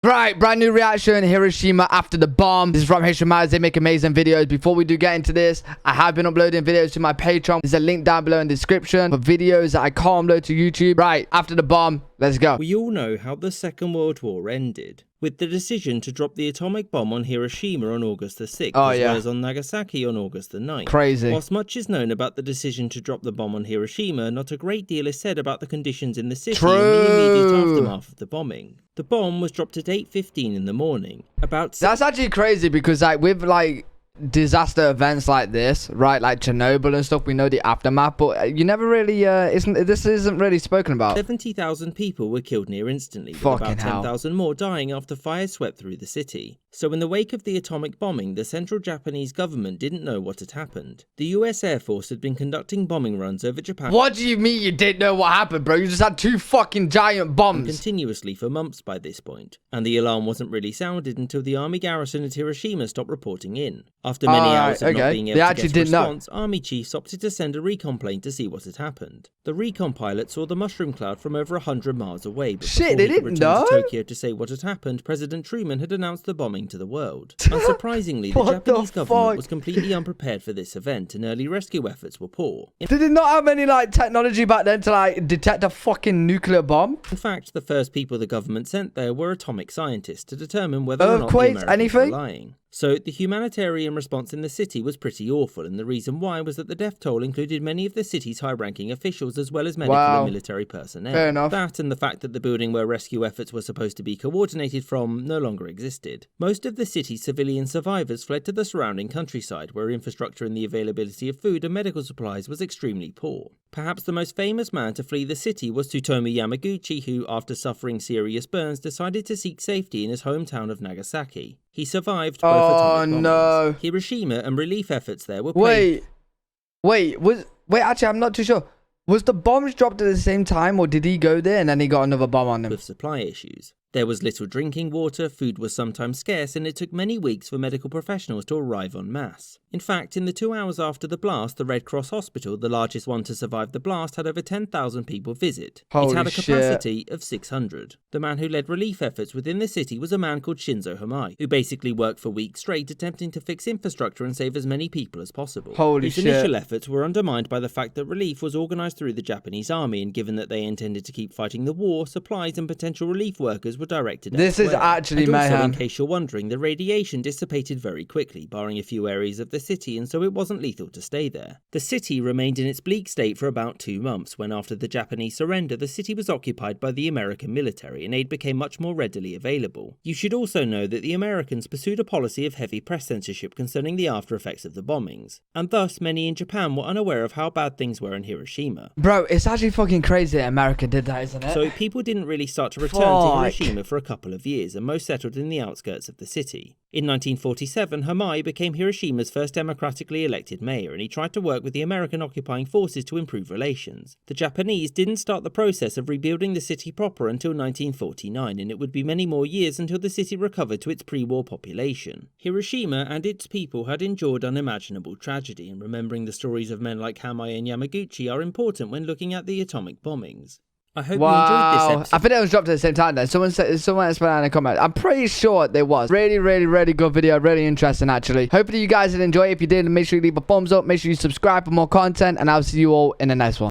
Right, brand new reaction, Hiroshima after the bomb. This is from Hiroshima. They make amazing videos. Before we do get into this, I have been uploading videos to my Patreon. There's a link down below in the description for videos that I can't upload to YouTube. Right, after the bomb, let's go. We all know how the Second World War ended, with the decision to drop the atomic bomb on Hiroshima on August the 6th, well as on Nagasaki on August the 9th. Crazy. Whilst much is known about the decision to drop the bomb on Hiroshima, not a great deal is said about the conditions in the city in the immediate aftermath of the bombing. The bomb was dropped at 8:15 in the morning. That's actually crazy because with disaster events like this, right, like Chernobyl and stuff, we know the aftermath, but you never really this isn't really spoken about. 70,000 people were killed near instantly, with about 10,000 more dying after fires swept through the city. So in the wake of the atomic bombing, the central Japanese government didn't know what had happened. The US Air Force had been conducting bombing runs over Japan. What do you mean you didn't know what happened, bro? You just had two fucking giant bombs Continuously for months by this point, and the alarm wasn't really sounded until the army garrison at Hiroshima stopped reporting in. After many hours of not being able to get a response, army chiefs opted to send a recon plane to see what had happened. The recon pilot saw the mushroom cloud from over 100 miles away, but before he could return to Tokyo to say what had happened, President Truman had announced the bombing to the world. Unsurprisingly, the Japanese government was completely unprepared for this event, and early rescue efforts were poor. Did it not have any technology back then to detect a fucking nuclear bomb? In fact, the first people the government sent there were atomic scientists to determine whether or not the Americans were lying. So the humanitarian response in the city was pretty awful, and the reason why was that the death toll included many of the city's high-ranking officials as well as medical and military personnel. Fair enough. That and the fact that the building where rescue efforts were supposed to be coordinated from no longer existed. Most of the city's civilian survivors fled to the surrounding countryside, where infrastructure and the availability of food and medical supplies was extremely poor. Perhaps the most famous man to flee the city was Tsutomu Yamaguchi, who, after suffering serious burns, decided to seek safety in his hometown of Nagasaki. He survived both atomic bombings. No. Hiroshima and relief efforts there were Wait, actually, I'm not too sure. Was the bombs dropped at the same time, or did he go there and then he got another bomb on him? With supply issues. There was little drinking water, food was sometimes scarce, and it took many weeks for medical professionals to arrive en masse. In fact, in the 2 hours after the blast, the Red Cross Hospital, the largest one to survive the blast, had over 10,000 people visit. It had a capacity of 600. The man who led relief efforts within the city was a man called Shinzo Hamai, who basically worked for weeks straight attempting to fix infrastructure and save as many people as possible. His initial efforts were undermined by the fact that relief was organised through the Japanese army, and given that they intended to keep fighting the war, supplies and potential relief workers were directed elsewhere. This is actually mayhem. Also, in case you're wondering, the radiation dissipated very quickly, barring a few areas of the city, and so it wasn't lethal to stay there. The city remained in its bleak state for about 2 months, when after the Japanese surrender, the city was occupied by the American military, and aid became much more readily available. You should also know that the Americans pursued a policy of heavy press censorship concerning the after effects of the bombings, and thus many in Japan were unaware of how bad things were in Hiroshima. Bro, it's actually fucking crazy that America did that, isn't it? So people didn't really start to return to Hiroshima for a couple of years, and most settled in the outskirts of the city. In 1947, Hamai became Hiroshima's first democratically elected mayor, and he tried to work with the American occupying forces to improve relations. The Japanese didn't start the process of rebuilding the city proper until 1949, and it would be many more years until the city recovered to its pre-war population. Hiroshima and its people had endured unimaginable tragedy, and remembering the stories of men like Hamai and Yamaguchi are important when looking at the atomic bombings. I hope you enjoyed this episode. I think it was dropped at the same time then. Someone explained in the comment. I'm pretty sure there was. Really good video. Really interesting, actually. Hopefully you guys did enjoy it. If you did, make sure you leave a thumbs up. Make sure you subscribe for more content. And I'll see you all in the next one.